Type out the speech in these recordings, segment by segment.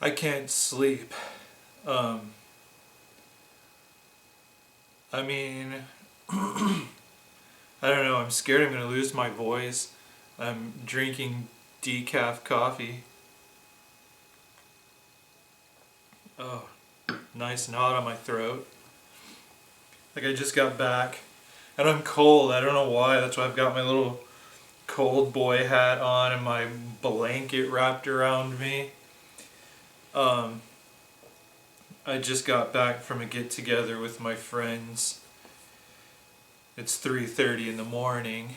I can't sleep. Um, I mean, I don't know, I'm scared I'm gonna lose my voice. I'm drinking decaf coffee. Oh, nice knot on my throat. Like I just got back. And I'm cold, I don't know why, that's why I've got my little cold boy hat on and my blanket wrapped around me. Um, I just got back from a get together with my friends. It's 3:30 in the morning.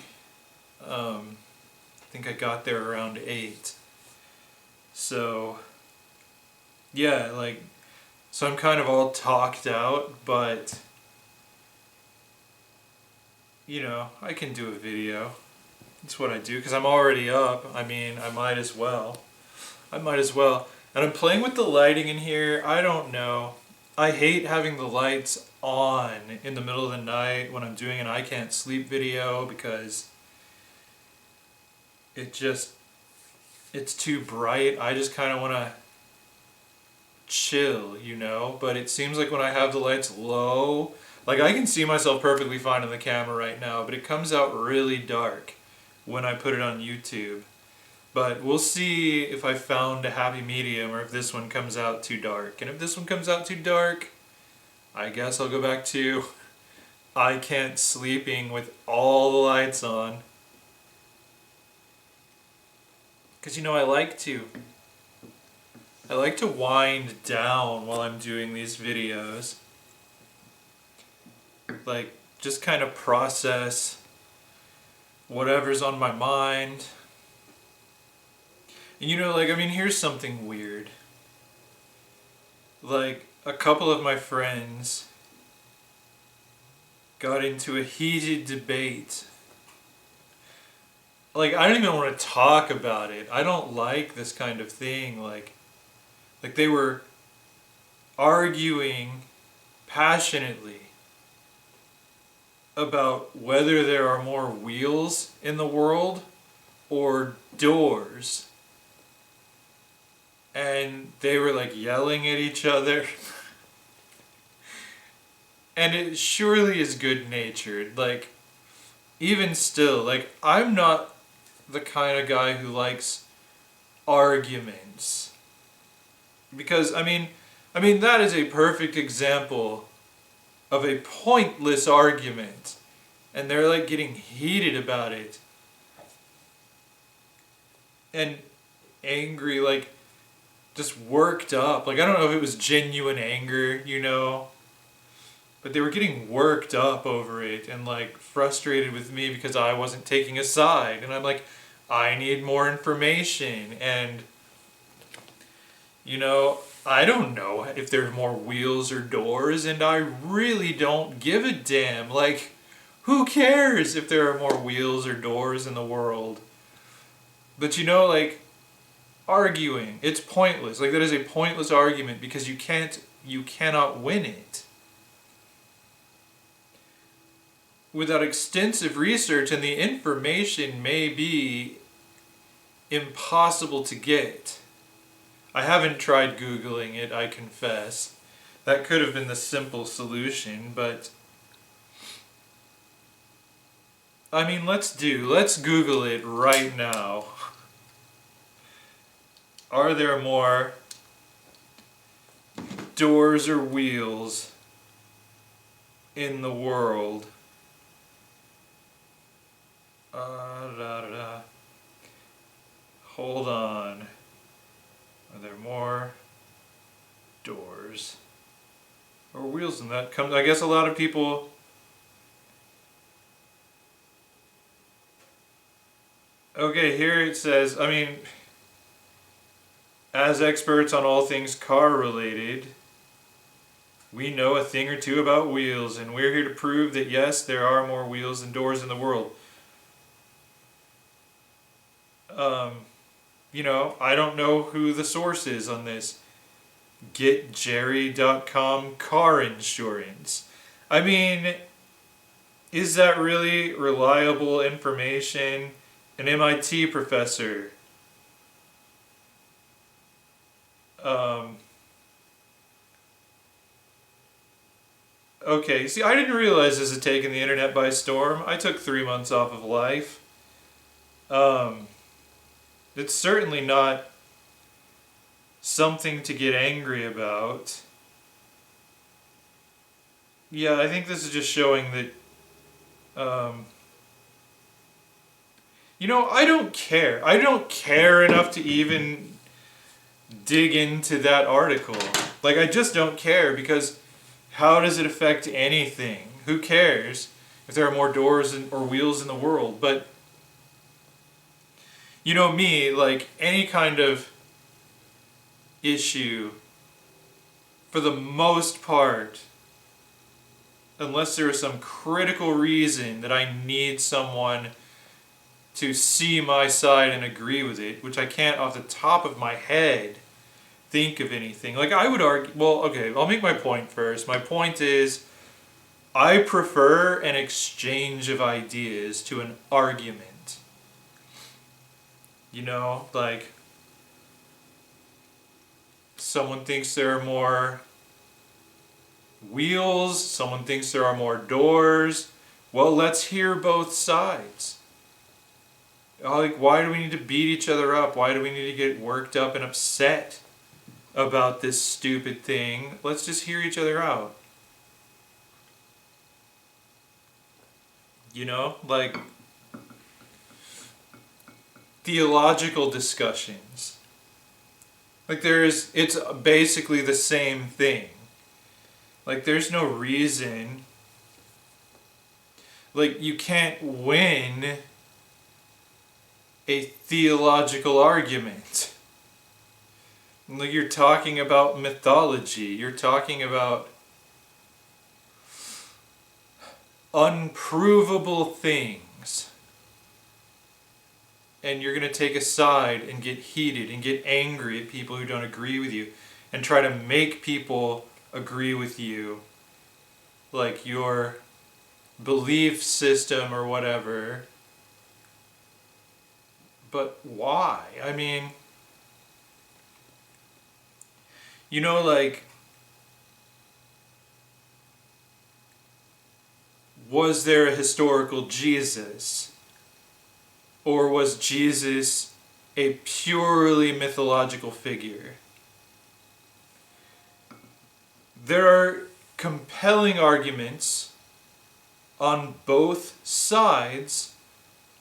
I think I got there around 8. So, yeah, so I'm kind of all talked out, but, I can do a video. That's what I do, because I'm already up. I mean, I might as well. And I'm playing with the lighting in here. I don't know. I hate having the lights on in the middle of the night when I'm doing an I can't sleep video because it's too bright. I just kind of want to chill, but it seems like when I have the lights low, like I can see myself perfectly fine on the camera right now, but it comes out really dark when I put it on YouTube. But we'll see if I found a happy medium or if this one comes out too dark. And if this one comes out too dark, I guess I'll go back to I can't sleeping with all the lights on. Because I like to wind down while I'm doing these videos. Like, just kind of process whatever's on my mind. And here's something weird. Like, a couple of my friends got into a heated debate. Like, I don't even want to talk about it. I don't like this kind of thing. Like they were arguing passionately about whether there are more wheels in the world or doors. And they were like yelling at each other. And it surely is good natured. Like, even still, like, I'm not the kind of guy who likes arguments. Because, I mean, that is a perfect example of a pointless argument. And they're like getting heated about it. And angry, like, just worked up. Like, I don't know if it was genuine anger, but they were getting worked up over it and like frustrated with me because I wasn't taking a side. And I'm like, I need more information. And, I don't know if there's more wheels or doors, and I really don't give a damn. Like, who cares if there are more wheels or doors in the world? But like, arguing, it's pointless. Like, that is a pointless argument because you cannot win it. Without extensive research, and the information may be impossible to get. I haven't tried Googling it, I confess. That could have been the simple solution, but I mean, let's Google it right now. Are there more doors or wheels in the world? Hold on. Are there more doors or wheels in that? I guess a lot of people. Okay, here it says, as experts on all things car related, we know a thing or two about wheels, and we're here to prove that yes, there are more wheels than doors in the world. I don't know who the source is on this. GetJerry.com car insurance. Is that really reliable information? An MIT professor Um, okay, see, I didn't realize this had taken the internet by storm. I took 3 months off of life. Um, it's certainly not something to get angry about. Yeah, I think this is just showing that, I don't care. I don't care enough to even dig into that article. Like, I just don't care because how does it affect anything? Who cares if there are more doors or wheels in the world? But, you know me, like, any kind of issue, for the most part, unless there is some critical reason that I need someone to see my side and agree with it, which I can't off the top of my head think of anything. Like, I would argue, well, okay, I'll make my point first. My point is, I prefer an exchange of ideas to an argument. Like, someone thinks there are more wheels, someone thinks there are more doors. Well, let's hear both sides. Like, why do we need to beat each other up? Why do we need to get worked up and upset about this stupid thing? Let's just hear each other out. Like, theological discussions. Like, it's basically the same thing. Like, there's no reason. Like, you can't win a theological argument. Like, you're talking about mythology. You're talking about unprovable things. And you're going to take a side and get heated and get angry at people who don't agree with you and try to make people agree with you, like your belief system or whatever. But why? I mean, like, was there a historical Jesus? Or was Jesus a purely mythological figure? There are compelling arguments on both sides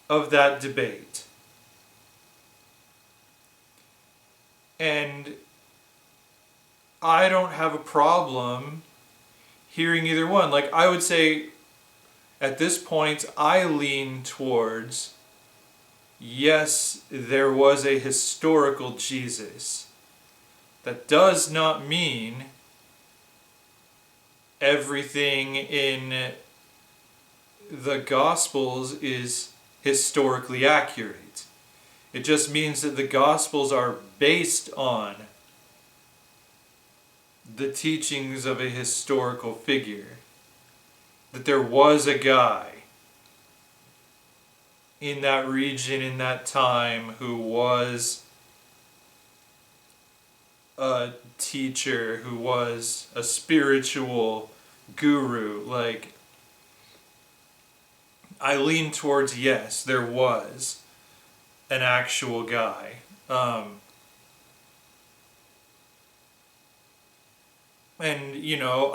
of that debate. And I don't have a problem hearing either one. Like, I would say, at this point, I lean towards, yes, there was a historical Jesus. That does not mean everything in the Gospels is historically accurate. It just means that the Gospels are based on the teachings of a historical figure. That there was a guy in that region, in that time, who was a teacher, who was a spiritual guru. Like, I lean towards, yes, there was an actual guy. And,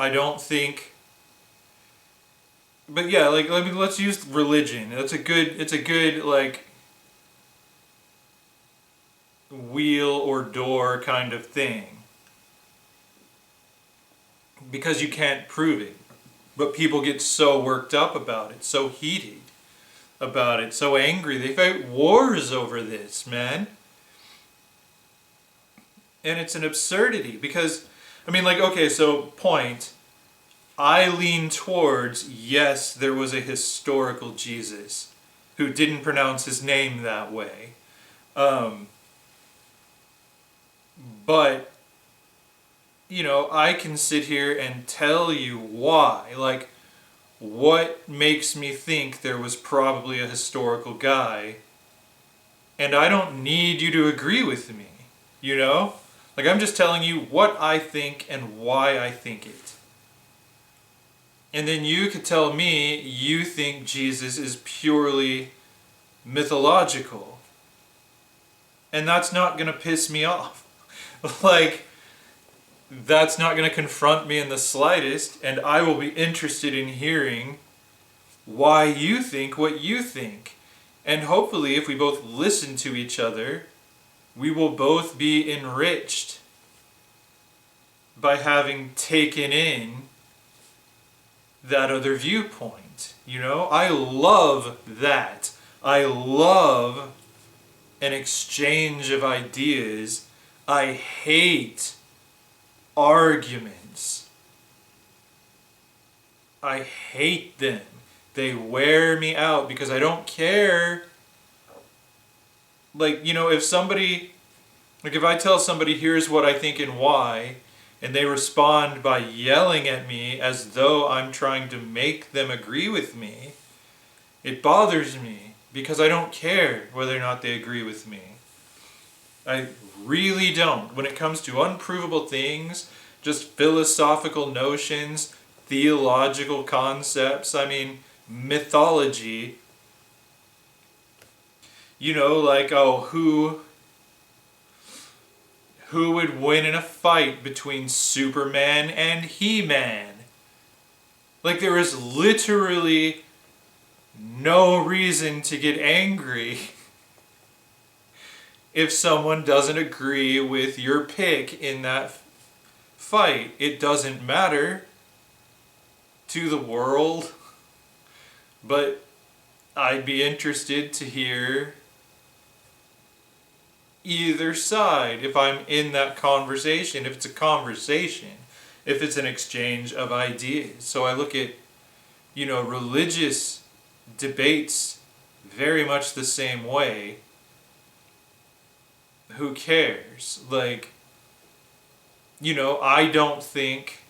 I don't think... But yeah, like, let's use religion. It's a good, like, wheel or door kind of thing. Because you can't prove it. But people get so worked up about it, so heated about it, so angry. They fight wars over this, man. And it's an absurdity because, like, okay, so point... I lean towards, yes, there was a historical Jesus who didn't pronounce his name that way. But, I can sit here and tell you why. Like, what makes me think there was probably a historical guy, and I don't need you to agree with me, Like, I'm just telling you what I think and why I think it. And then you could tell me you think Jesus is purely mythological. And that's not going to piss me off. Like, that's not going to confront me in the slightest, and I will be interested in hearing why you think what you think. And hopefully, if we both listen to each other, we will both be enriched by having taken in that other viewpoint. You know, I love that. I love an exchange of ideas. I hate arguments. I hate them. They wear me out because I don't care. Like, you know, if I tell somebody here's what I think and why, and they respond by yelling at me as though I'm trying to make them agree with me, it bothers me because I don't care whether or not they agree with me. I really don't. When it comes to unprovable things, just philosophical notions, theological concepts, I mean, mythology, you know, like, oh, who would win in a fight between Superman and He-Man? Like, there is literally no reason to get angry if someone doesn't agree with your pick in that fight. It doesn't matter to the world, but I'd be interested to hear either side if I'm in that conversation, if it's a conversation, if it's an exchange of ideas. So I look at, you know, religious debates very much the same way. Who cares? Like, you know, I don't think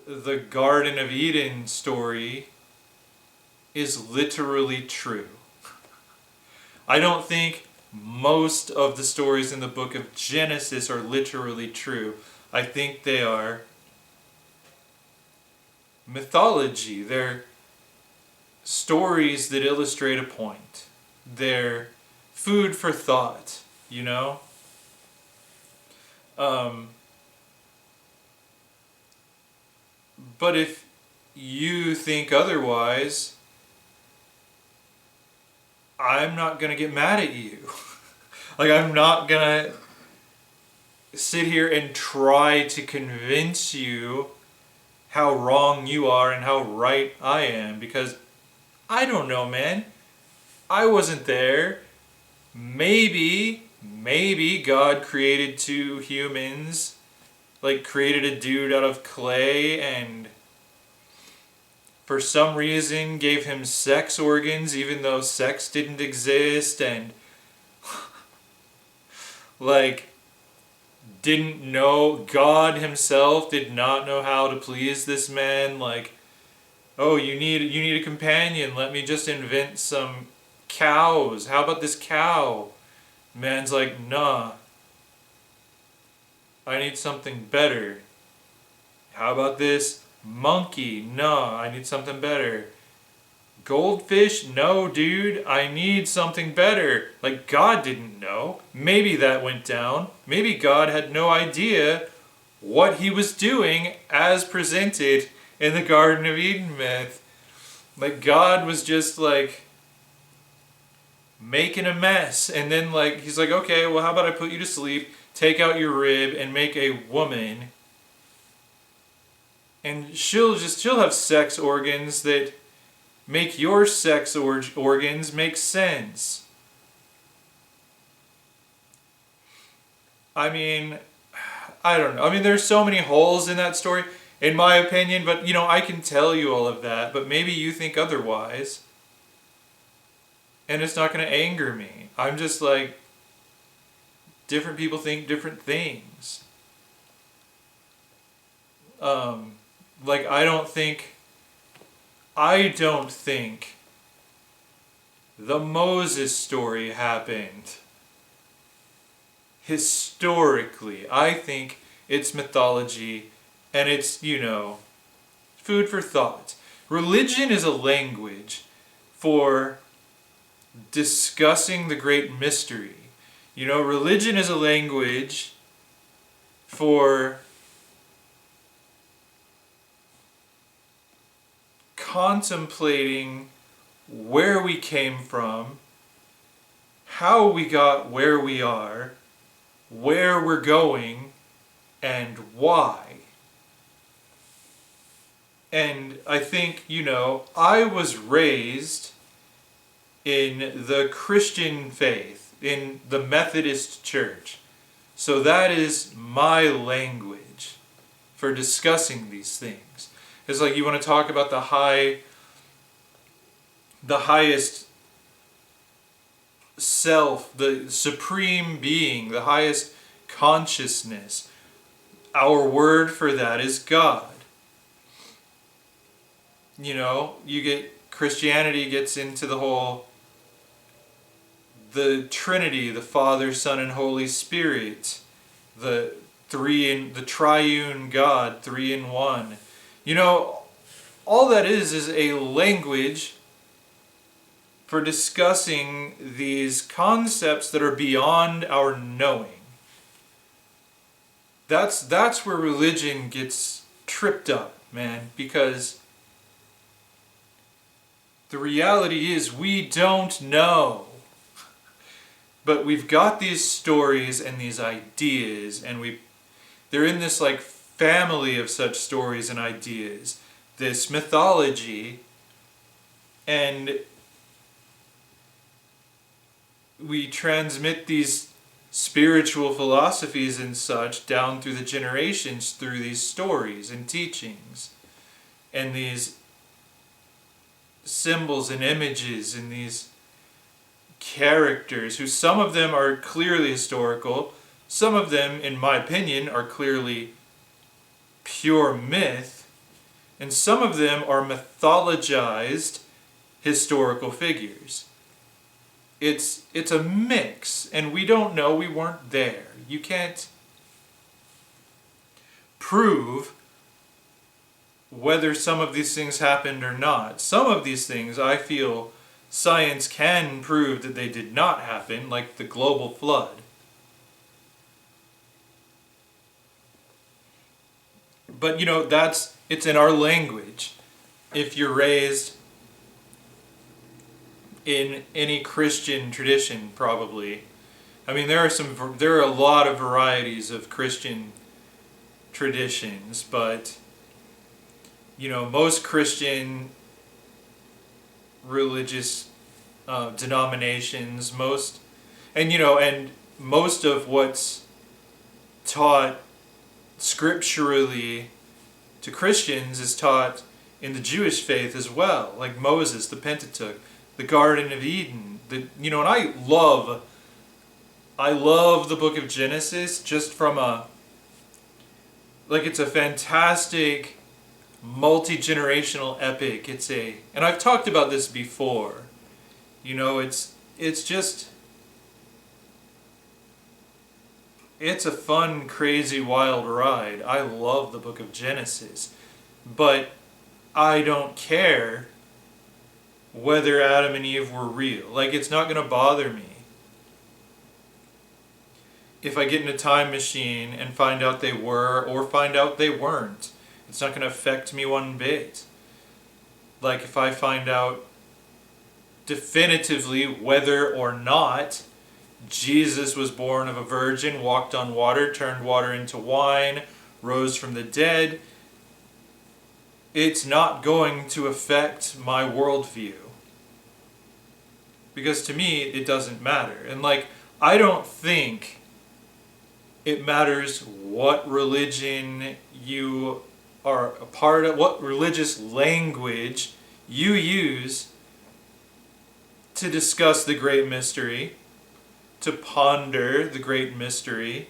the Garden of Eden story is literally true. I don't think most of the stories in the book of Genesis are literally true. I think they are mythology. They're stories that illustrate a point. They're food for thought, you know? But if you think otherwise, I'm not going to get mad at you. Like, I'm not going to sit here and try to convince you how wrong you are and how right I am, because I don't know, man. I wasn't there. Maybe God created two humans, like created a dude out of clay and for some reason gave him sex organs even though sex didn't exist, and like didn't know, God himself did not know how to please this man. Like, oh, you need a companion, let me just invent some cows. How about this cow? Man's like, nah, I need something better. How about this monkey? Nah, I need something better. Goldfish? No, dude, I need something better. Like, God didn't know. Maybe that went down. Maybe God had no idea what he was doing as presented in the Garden of Eden myth. Like, God was just like making a mess, and then like he's like, okay, well, how about I put you to sleep, take out your rib and make a woman, and she'll have sex organs that make your sex organs make sense. I mean, I don't know. I mean, there's so many holes in that story, in my opinion, but you know, I can tell you all of that, but maybe you think otherwise. And it's not going to anger me. I'm just like, different people think different things. Like, I don't think the Moses story happened. historically. I think it's mythology, and it's, food for thought. Religion is a language for discussing the great mystery. Religion is a language for contemplating where we came from, how we got where we are, where we're going, and why. And I think, I was raised in the Christian faith, in the Methodist Church. So that is my language for discussing these things. It's like you want to talk about the highest self, the supreme being, the highest consciousness. Our word for that is God. Christianity gets into the Trinity, the Father, Son, and Holy Spirit, the triune God, 3 in 1. All that is a language for discussing these concepts that are beyond our knowing. That's where religion gets tripped up, man, because the reality is we don't know. But we've got these stories and these ideas, and they're in this family of such stories and ideas, this mythology, and we transmit these spiritual philosophies and such down through the generations through these stories and teachings and these symbols and images and these characters who some of them are clearly historical, some of them, in my opinion, are clearly pure myth, and some of them are mythologized historical figures. It's a mix, and we don't know, we weren't there. You can't prove whether some of these things happened or not. Some of these things I feel science can prove that they did not happen, like the global flood. But it's in our language. If you're raised in any Christian tradition, probably. I mean, there are a lot of varieties of Christian traditions, but most Christian religious denominations, and most of what's taught scripturally to Christians is taught in the Jewish faith as well, like Moses, the Pentateuch, the Garden of Eden. And I love the book of Genesis just from it's a fantastic multi-generational epic. And I've talked about this before. It's a fun, crazy, wild ride. I love the book of Genesis. But I don't care whether Adam and Eve were real. It's not going to bother me if I get in a time machine and find out they were or find out they weren't. It's not going to affect me one bit. If I find out definitively whether or not Jesus was born of a virgin, walked on water, turned water into wine, rose from the dead, it's not going to affect my worldview. Because to me, it doesn't matter. And I don't think it matters what religion you are a part of, what religious language you use to discuss the great mystery, to ponder the great mystery.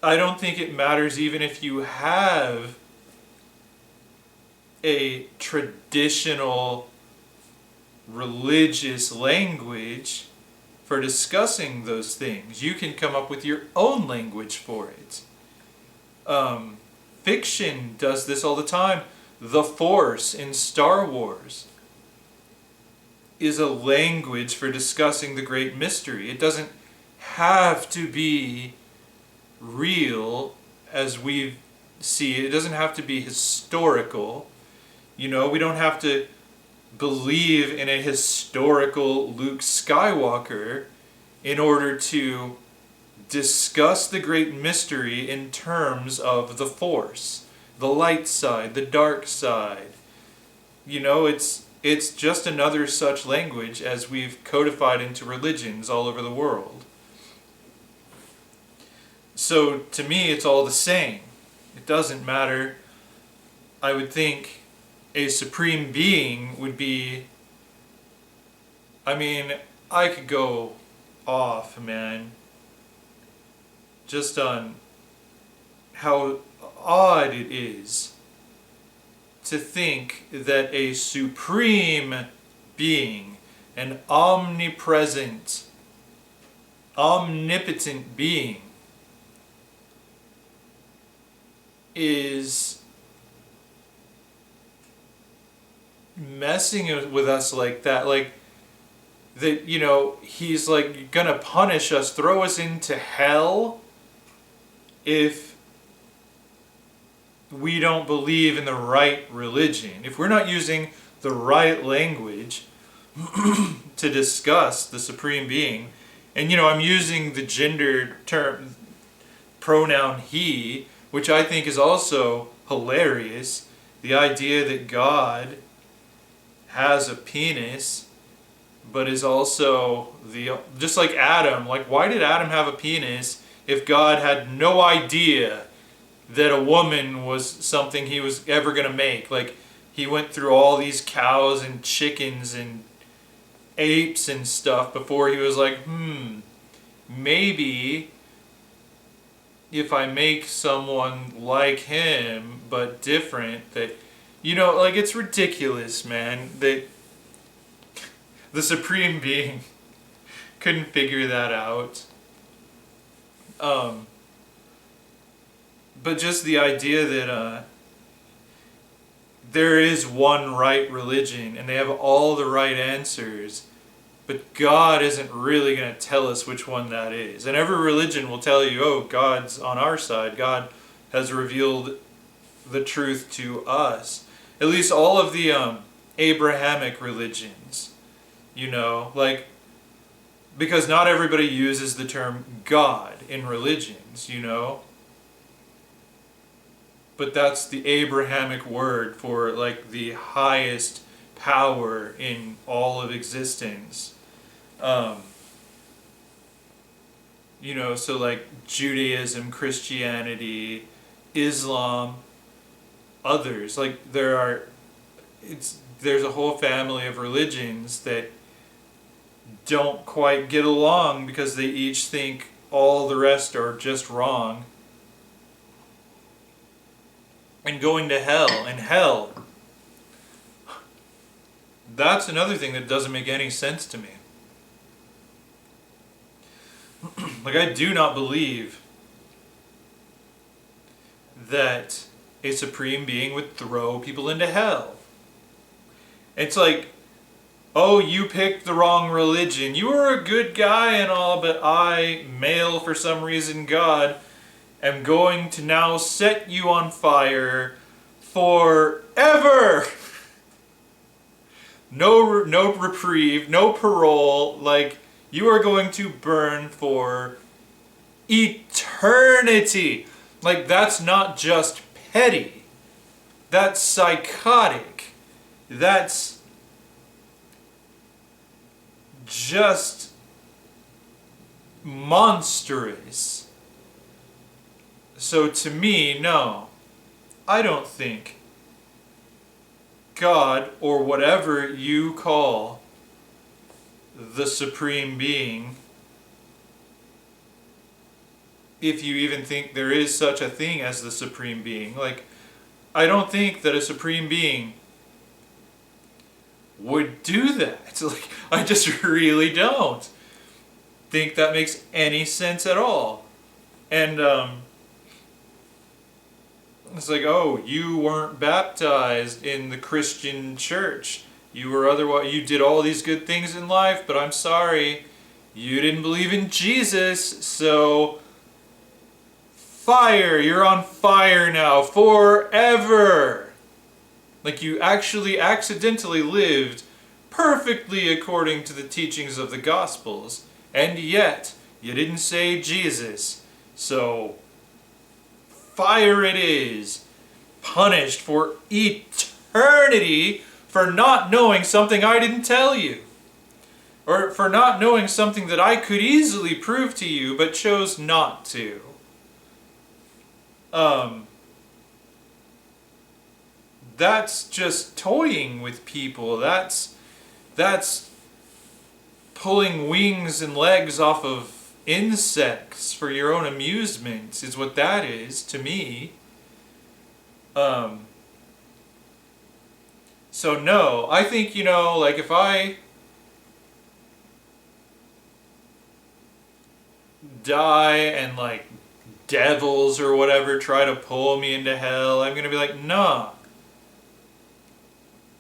I don't think it matters even if you have a traditional religious language. for discussing those things. You can come up with your own language for it. Fiction does this all the time. The Force in Star Wars is a language for discussing the great mystery. It doesn't have to be real as we see it. It doesn't have to be historical. We don't have to believe in a historical Luke Skywalker in order to discuss the great mystery in terms of the Force, the light side, the dark side. It's just another such language as we've codified into religions all over the world. So to me, it's all the same. It doesn't matter. I would think a supreme being would be... I could go off, man, just on how odd it is to think that a supreme being, an omnipresent, omnipotent being, is messing with us like that. Like, that, he's like gonna punish us, throw us into hell if we don't believe in the right religion. If we're not using the right language to discuss the supreme being, and I'm using the gender term, pronoun he, which I think is also hilarious. The idea that God has a penis, but is also just like Adam. Like, why did Adam have a penis if God had no idea that a woman was something he was ever going to make? Like, he went through all these cows and chickens and apes and stuff before he was like, maybe if I make someone like him but different, that, like, it's ridiculous, man, that the supreme being couldn't figure that out. But just the idea that there is one right religion and they have all the right answers, but God isn't really going to tell us which one that is. And every religion will tell you, oh, God's on our side. God has revealed the truth to us. At least all of the Abrahamic religions, like, because not everybody uses the term God in religions, but that's the Abrahamic word for, like, the highest power in all of existence. So like Judaism, Christianity, Islam, others, like there's a whole family of religions that don't quite get along because they each think all the rest are just wrong and going to hell. And hell, that's another thing that doesn't make any sense to me. Like, I do not believe that a supreme being would throw people into hell. It's like, oh, you picked the wrong religion. You were a good guy and all, but I, male for some reason God, am going to now set you on fire forever. No reprieve, no parole. Like, you are going to burn for eternity. Like, that's not just petty. That's psychotic. That's just monstrous. So to me, no, I don't think God, or whatever you call the supreme being, if you even think there is such a thing as the supreme being, like, I don't think that a supreme being would do that. Like, I just really don't. think that makes any sense at all. And it's like, oh, you weren't baptized in the Christian church. You were otherwise, you did all these good things in life, but I'm sorry, you didn't believe in Jesus, so fire, you're on fire now forever. Like you actually accidentally lived perfectly according to the teachings of the Gospels, and yet you didn't say Jesus, so fire it is, punished for eternity for not knowing something I didn't tell you. Or for not knowing something that I could easily prove to you but chose not to. That's just toying with people. That's pulling wings and legs off of insects for your own amusement is what that is to me. So no, I think, like if I die and like devils or whatever try to pull me into hell, I'm gonna be like, nah,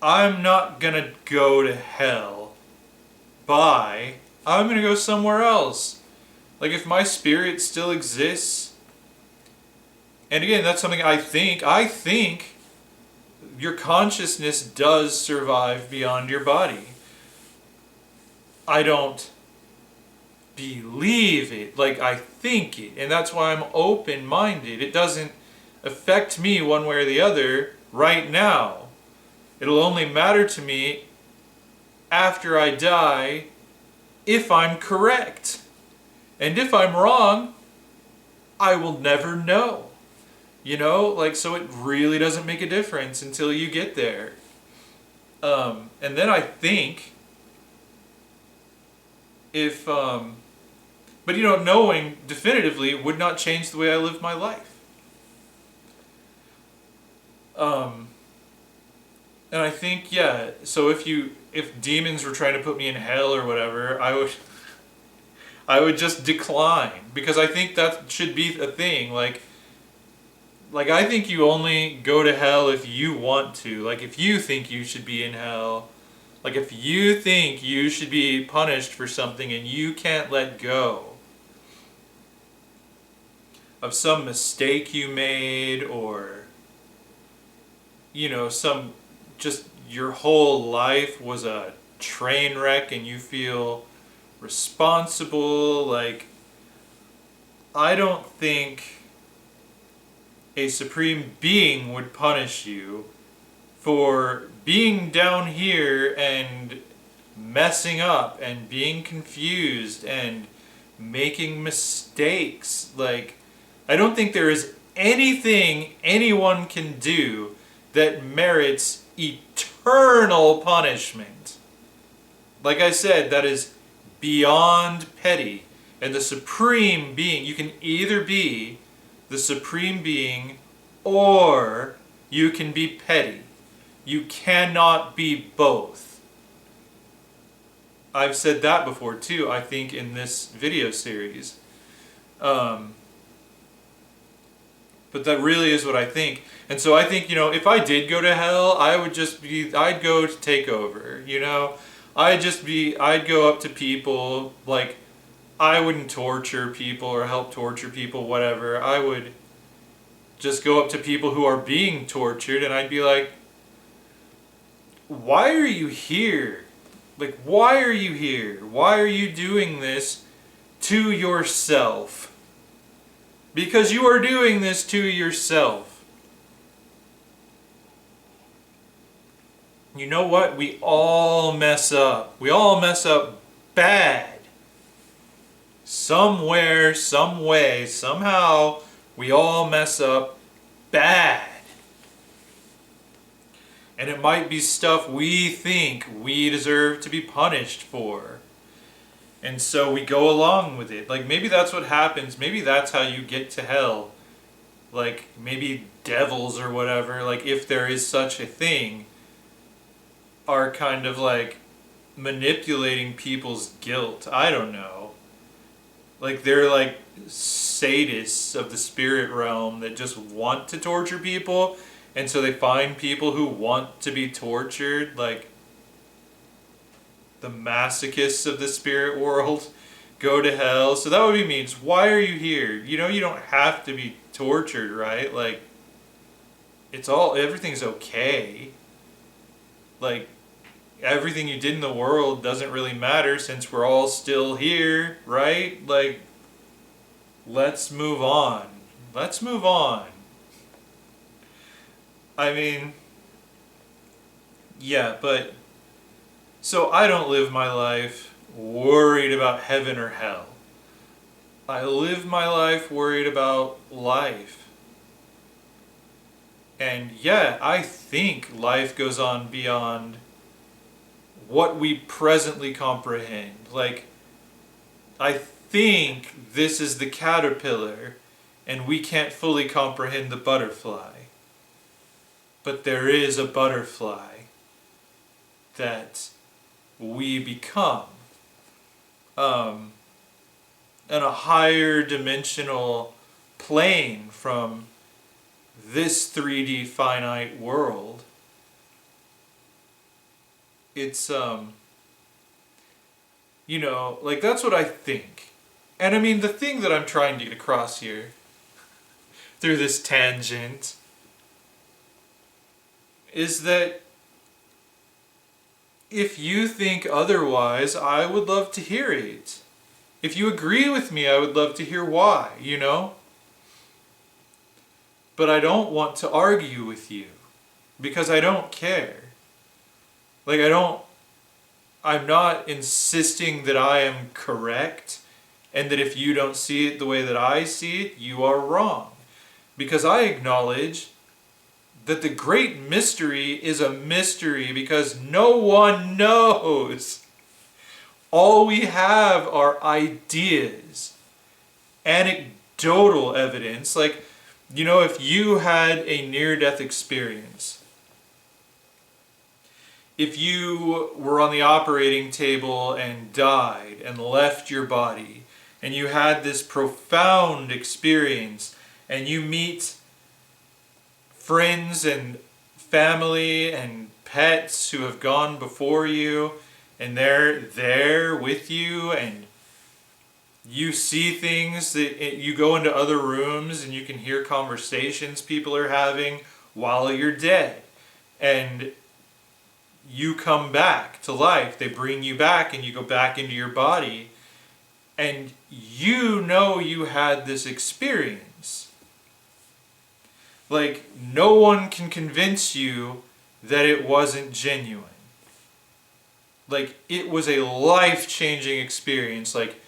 I'm not gonna go to hell. Bye. I'm gonna go somewhere else. Like if my spirit still exists, and again, that's something I think your consciousness does survive beyond your body. I don't believe it, like I think it, and that's why I'm open-minded. It doesn't affect me one way or the other right now. It'll only matter to me after I die if I'm correct. And if I'm wrong, I will never know. So it really doesn't make a difference until you get there. And then I think if, but knowing definitively would not change the way I live my life. And I think, yeah, so if demons were trying to put me in hell or whatever, I would just decline, because I think that should be a thing. Like I think you only go to hell if you want to. Like if you think you should be in hell, like if you think you should be punished for something and you can't let go of some mistake you made, or just your whole life was a train wreck and you feel responsible, like I don't think a supreme being would punish you for being down here and messing up and being confused and making mistakes. Like, I don't think there is anything anyone can do that merits eternal punishment. Like I said, that is beyond petty. And the supreme being, you can either be the supreme being or you can be petty. You cannot be both. I've said that before too, I think, in this video series. But that really is what I think. And so I think, if I did go to hell, I'd go to take over, I'd go up to people, like, I wouldn't torture people or help torture people, whatever. I would just go up to people who are being tortured and I'd be like, why are you here? Like, why are you here? Why are you doing this to yourself? Because you are doing this to yourself. You know what? We all mess up. We all mess up bad. Somewhere, some way, somehow, we all mess up bad. And it might be stuff we think we deserve to be punished for. And so we go along with it. Like, maybe that's what happens. Maybe that's how you get to hell. Like, maybe devils or whatever, like, if there is such a thing, are kind of like manipulating people's guilt. I don't know. Like they're like sadists of the spirit realm that just want to torture people, and so they find people who want to be tortured, like the masochists of the spirit world go to hell. So that would be means. Why are you here? You know you don't have to be tortured, right? Like everything's okay. Like everything you did in the world doesn't really matter since we're all still here, right? Like let's move on. Let's move on. I mean, yeah, but so I don't live my life worried about heaven or hell. I live my life worried about life. And yeah, I think life goes on beyond what we presently comprehend. Like, I think this is the caterpillar, and we can't fully comprehend the butterfly. But there is a butterfly that we become. And a higher dimensional plane from this 3D finite world. It's, you know, like that's what I think. And I mean, the thing that I'm trying to get across here through this tangent is that if you think otherwise, I would love to hear it. If you agree with me, I would love to hear why, you know? But I don't want to argue with you because I don't care. Like I'm not insisting that I am correct and that if you don't see it the way that I see it, you are wrong. Because I acknowledge that the great mystery is a mystery because no one knows. All we have are ideas, anecdotal evidence. Like, you know, if you had a near-death experience, if you were on the operating table and died and left your body, and you had this profound experience, and you meet friends and family and pets who have gone before you, and they're there with you, and you see things that you go into other rooms and you can hear conversations people are having while you're dead, and you come back to life. They bring you back and you go back into your body, and you know you had this experience. Like, no one can convince you that it wasn't genuine. Like, it was a life-changing experience. Like,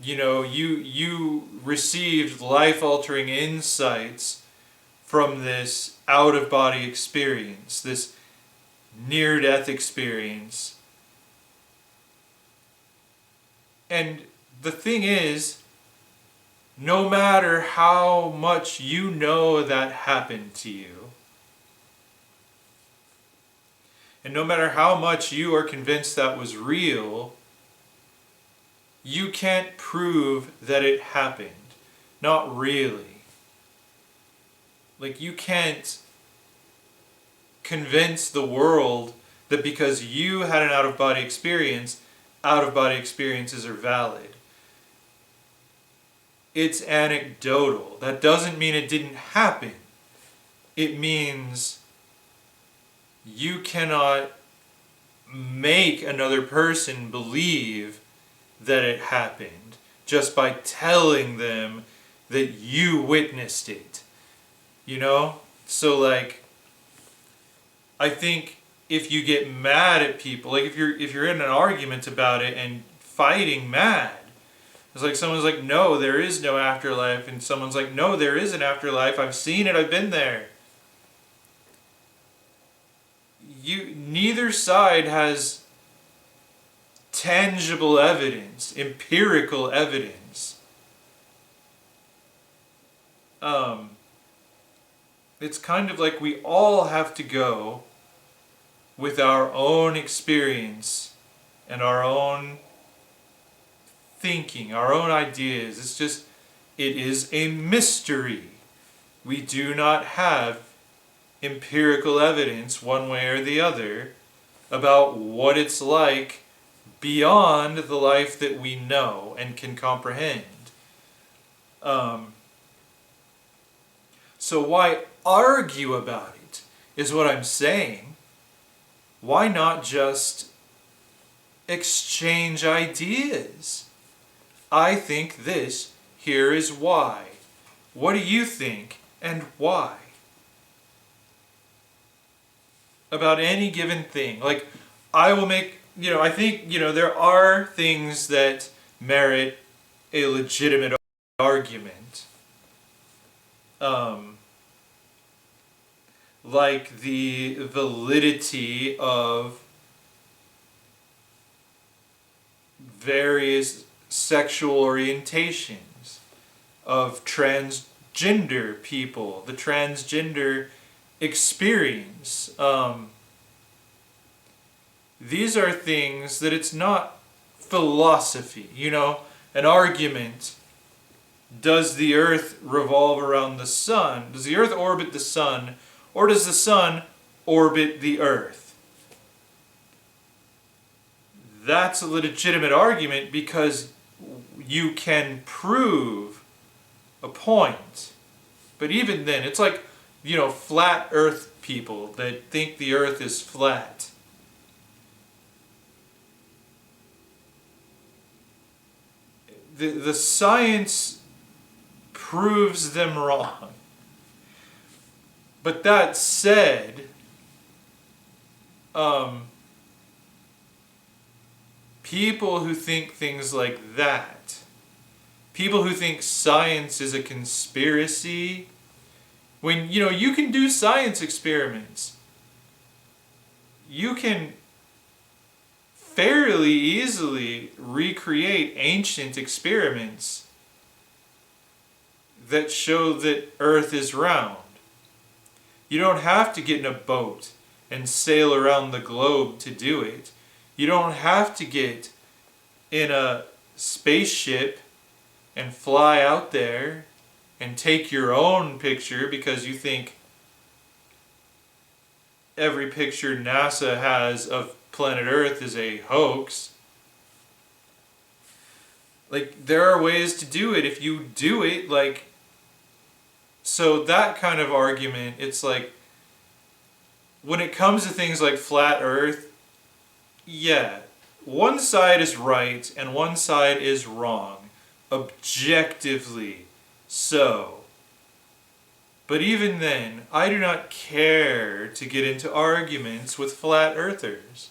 you know, you received life-altering insights from this out-of-body experience, this near-death experience. And the thing is, no matter how much you know that happened to you, and no matter how much you are convinced that was real, you can't prove that it happened. Not really. Like, you can't convince the world that because you had an out-of-body experiences are valid. It's anecdotal. That doesn't mean it didn't happen. It means you cannot make another person believe that it happened just by telling them that you witnessed it. You know? So, like, I think if you get mad at people, like if you're in an argument about it and fighting mad, it's like someone's like, no, there is no afterlife, and someone's like, no, there is an afterlife, I've seen it, I've been there. Neither side has tangible evidence, empirical evidence. It's kind of like we all have to go with our own experience and our own thinking, our own ideas. It is a mystery. We do not have empirical evidence one way or the other about what it's like beyond the life that we know and can comprehend. So why argue about it is what I'm saying. Why not just exchange ideas? I think this, here is why. What do you think and why? About any given thing. Like, I will make, I think, there are things that merit a legitimate argument. Like the validity of various sexual orientations, of transgender people, the transgender experience. These are things that it's not philosophy, an argument. Does the earth revolve around the sun? Does the earth orbit the sun, or does the sun orbit the earth? That's a legitimate argument because you can prove a point. But even then, it's like, flat earth people that think the earth is flat. The science proves them wrong. But that said, people who think things like that, people who think science is a conspiracy, when, you can do science experiments. You can fairly easily recreate ancient experiments that show that Earth is round. You don't have to get in a boat and sail around the globe to do it. You don't have to get in a spaceship and fly out there and take your own picture because you think every picture NASA has of planet Earth is a hoax. Like, there are ways to do it if you do it, like... So that kind of argument, it's like, when it comes to things like flat Earth, yeah, one side is right and one side is wrong, objectively so. But even then, I do not care to get into arguments with flat earthers.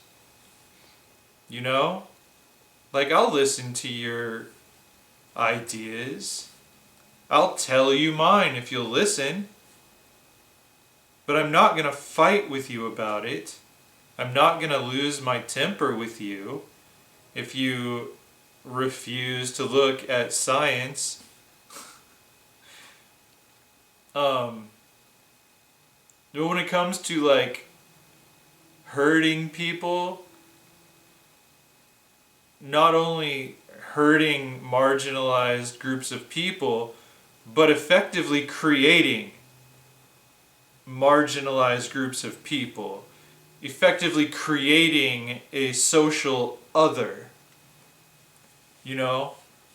Like, I'll listen to your ideas. I'll tell you mine if you'll listen. But I'm not going to fight with you about it. I'm not going to lose my temper with you if you refuse to look at science. But when it comes to, like, hurting people, not only hurting marginalized groups of people, but effectively creating marginalized groups of people, effectively creating a social other,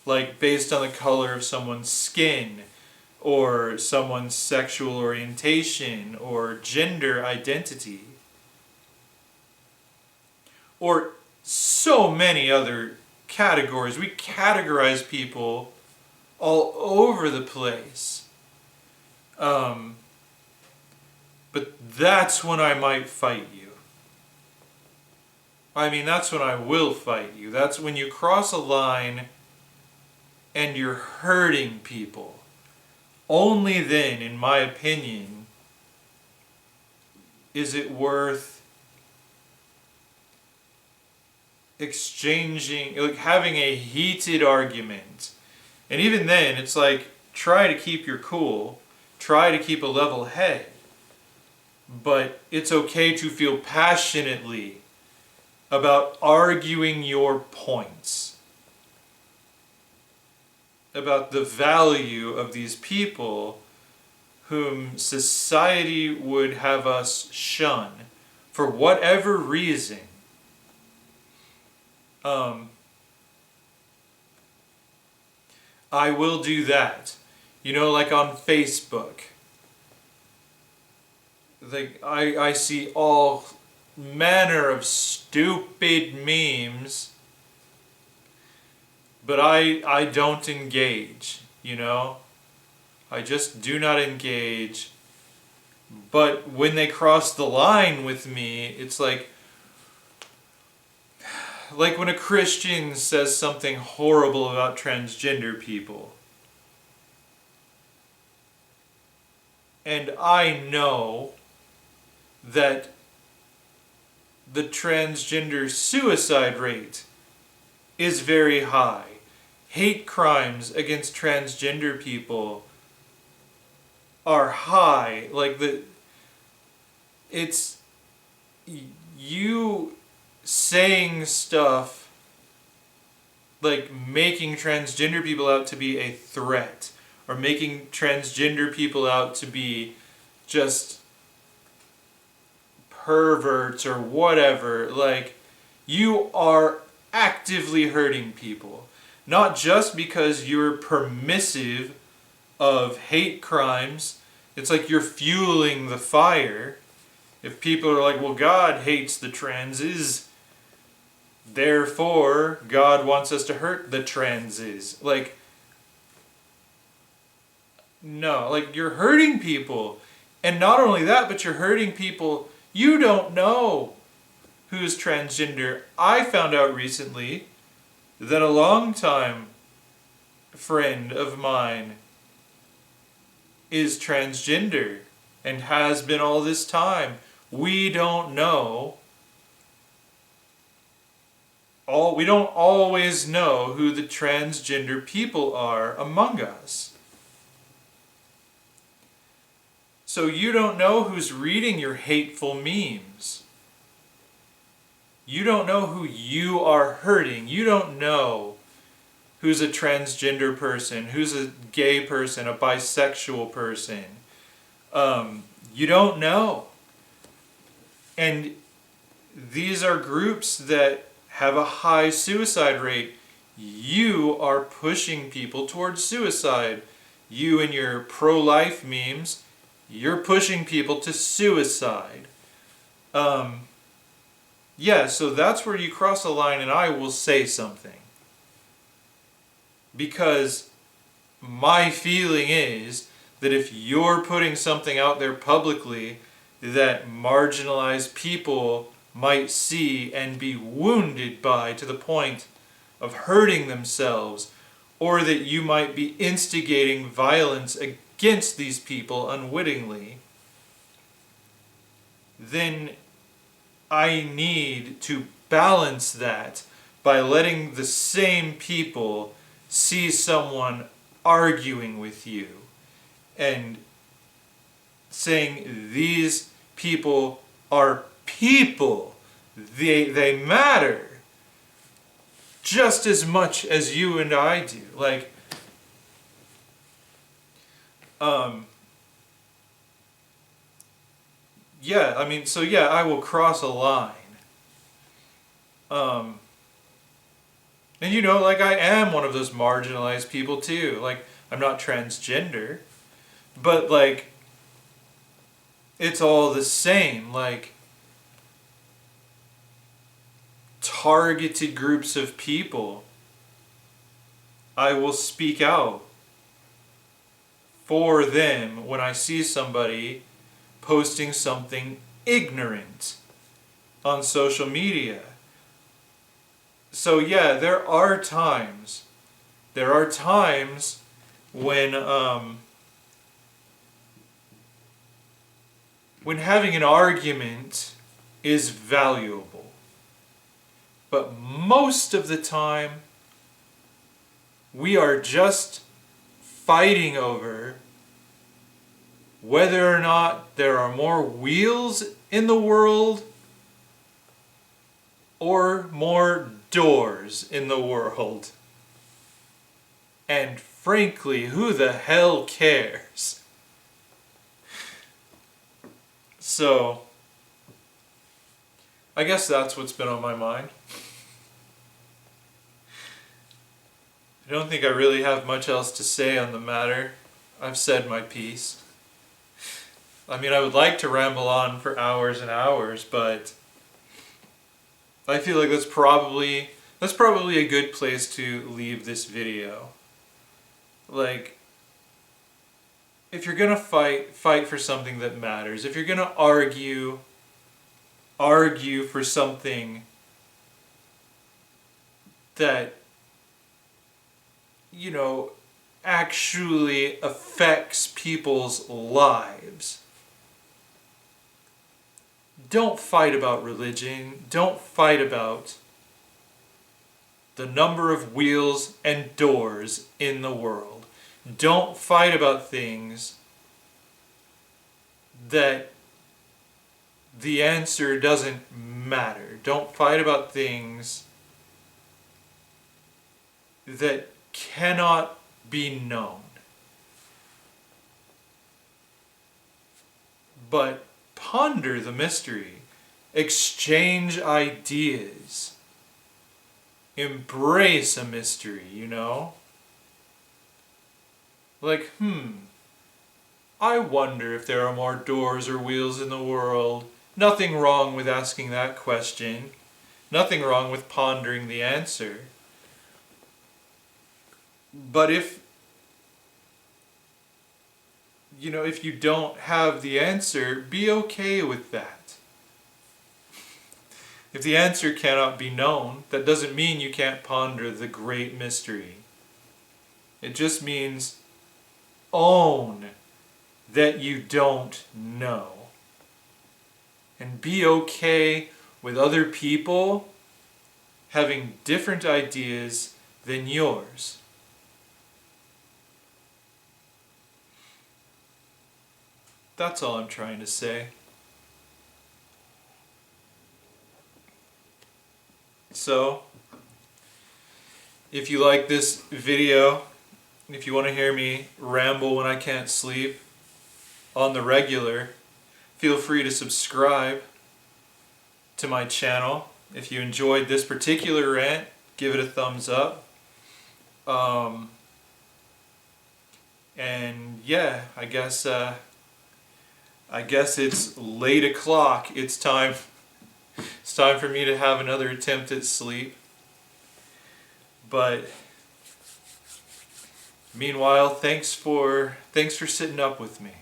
like based on the color of someone's skin, or someone's sexual orientation, or gender identity, or so many other categories. We categorize people all over the place. But that's when I might fight you. That's when I will fight you. That's when you cross a line and you're hurting people. Only then, in my opinion, is it worth exchanging, like having a heated argument. And even then, it's like, try to keep your cool, try to keep a level head. But it's okay to feel passionately about arguing your points. about the value of these people whom society would have us shun for whatever reason. I will do that. Like on Facebook. Like I see all manner of stupid memes, but I don't engage, I just do not engage. But when they cross the line with me, it's like when a Christian says something horrible about transgender people. And I know that the transgender suicide rate is very high. Hate crimes against transgender people are high. It's you saying stuff like making transgender people out to be a threat, or making transgender people out to be just perverts or whatever. You are actively hurting people. Not just because you're permissive of hate crimes. It's like you're fueling the fire. If people are like, well, God hates the transes, therefore God wants us to hurt the transes. No, you're hurting people. And not only that, but you're hurting people you don't know who's transgender. I found out recently that a longtime friend of mine is transgender and has been all this time. We don't know. We don't always know who the transgender people are among us. So you don't know who's reading your hateful memes. You don't know who you are hurting. You don't know who's a transgender person, who's a gay person, a bisexual person. You don't know. And these are groups that have a high suicide rate. You are pushing people towards suicide. You and your pro-life memes, you're pushing people to suicide. So that's where you cross a line, and I will say something. Because my feeling is that if you're putting something out there publicly that marginalized people might see and be wounded by to the point of hurting themselves, or that you might be instigating violence against these people unwittingly, then I need to balance that by letting the same people see someone arguing with you and saying these people are people. They matter just as much as you and I do. I will cross a line. And I am one of those marginalized people too. I'm not transgender, but it's all the same. Targeted groups of people, I will speak out for them when I see somebody posting something ignorant on social media. So there are times when having an argument is valuable. But most of the time, we are just fighting over whether or not there are more wheels in the world or more doors in the world. And frankly, who the hell cares? So, I guess that's what's been on my mind. I don't think I really have much else to say on the matter. I've said my piece. I mean, I would like to ramble on for hours and hours, but I feel like that's probably a good place to leave this video. Like, if you're gonna fight for something that matters. If you're gonna argue for something that, you know, actually affects people's lives. Don't fight about religion. Don't fight about the number of wheels and doors in the world. Don't fight about things that the answer doesn't matter. Don't fight about things that cannot be known. But ponder the mystery. Exchange ideas. Embrace a mystery, you know? Like, I wonder if there are more doors or wheels in the world. Nothing wrong with asking that question. Nothing wrong with pondering the answer. But if you don't have the answer, be okay with that. If the answer cannot be known, that doesn't mean you can't ponder the great mystery. It just means own that you don't know. And be okay with other people having different ideas than yours. That's all I'm trying to say. So, if you like this video, if you want to hear me ramble when I can't sleep on the regular, feel free to subscribe to my channel. If you enjoyed this particular rant, give it a thumbs up. And yeah, I guess it's late o'clock. It's time for me to have another attempt at sleep. But meanwhile, thanks for sitting up with me.